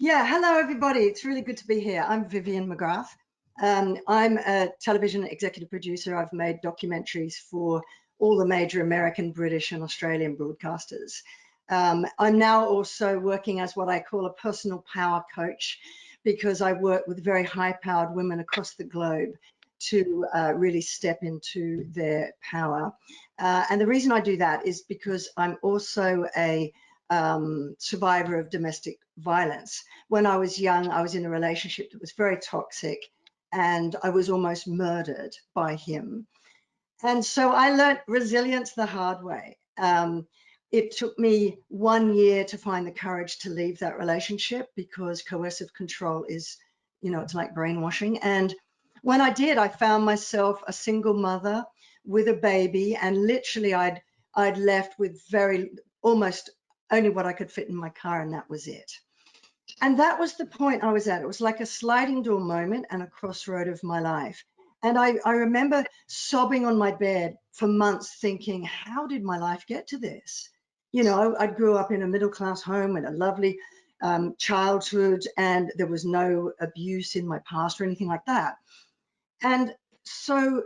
Yeah, hello everybody. It's really good to be here. I'm Vivian McGrath. I'm a television executive producer. I've made documentaries for all the major American, British, and Australian broadcasters. I'm now also working as what I call a personal power coach because I work with very high-powered women across the globe to really step into their power. And the reason I do that is because I'm also a survivor of domestic violence. When I was young, I was in a relationship that was very toxic and I was almost murdered by him. And so I learned resilience the hard way. It took me 1 year to find the courage to leave that relationship because coercive control is, it's like brainwashing. And when I did, I found myself a single mother with a baby, and literally I'd left with almost only what I could fit in my car, and that was it. And that was the point I was at. It was like a sliding door moment and a crossroad of my life. And I remember sobbing on my bed for months thinking, how did my life get to this? I grew up in a middle-class home with a lovely childhood, and there was no abuse in my past or anything like that. And so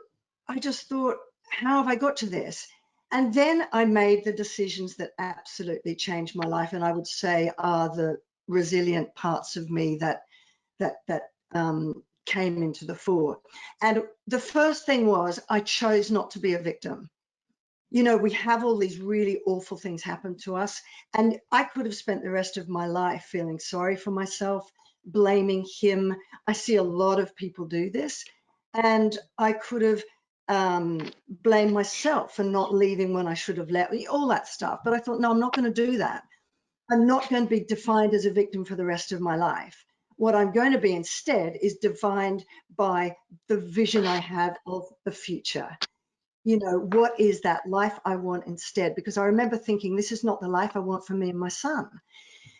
I just thought, how have I got to this? And then I made the decisions that absolutely changed my life, and I would say are the resilient parts of me that came into the fore. And the first thing was I chose not to be a victim. We have all these really awful things happen to us, and I could have spent the rest of my life feeling sorry for myself, blaming him. I see a lot of people do this, and I could have blame myself for not leaving when I should have left, all that stuff. But I thought, no, I'm not going to do that. I'm not going to be defined as a victim for the rest of my life. What I'm going to be instead is defined by the vision I have of the future. What is that life I want instead? Because I remember thinking, this is not the life I want for me and my son.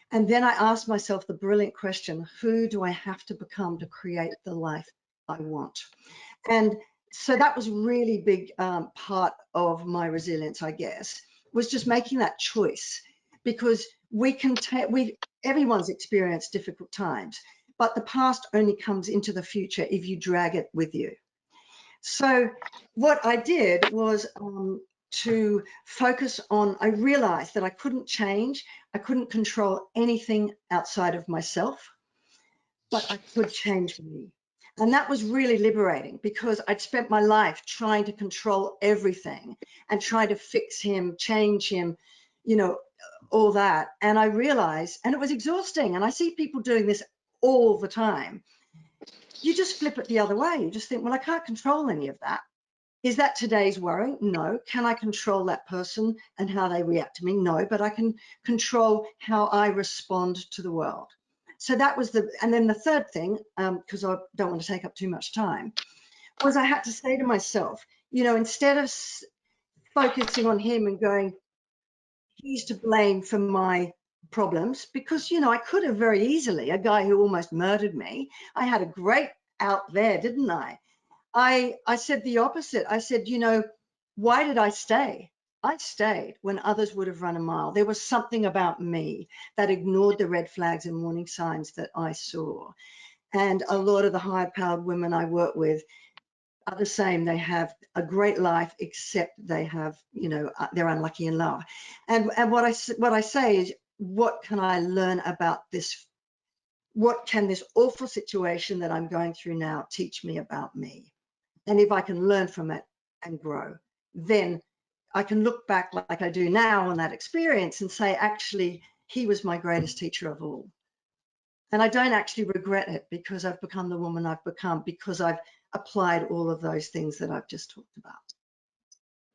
And then I asked myself the brilliant question, who do I have to become to create the life I want? And so that was really big part of my resilience, I guess, was just making that choice, because everyone's experienced difficult times, but the past only comes into the future if you drag it with you. So what I did was to focus on, I realized that I couldn't change, I couldn't control anything outside of myself, but I could change me. And that was really liberating because I'd spent my life trying to control everything and try to fix him, change him, all that. And I realized, and it was exhausting. And I see people doing this all the time. You just flip it the other way. You just think, well, I can't control any of that. Is that today's worry? No. Can I control that person and how they react to me? No, but I can control how I respond to the world. So that was and then the third thing, because I don't want to take up too much time, was I had to say to myself, instead of focusing on him and going, he's to blame for my problems, because, I could have very easily, a guy who almost murdered me, I had a great out there, didn't I? I said the opposite. I said, why did I stay? I stayed when others would have run a mile. There was something about me that ignored the red flags and warning signs that I saw. And a lot of the high-powered women I work with are the same. They have a great life, except they have, they're unlucky in love. And what I say is, what can I learn about this? What can this awful situation that I'm going through now teach me about me? And if I can learn from it and grow, then I can look back like I do now on that experience and say, actually, he was my greatest teacher of all. And I don't actually regret it, because I've become the woman I've become because I've applied all of those things that I've just talked about.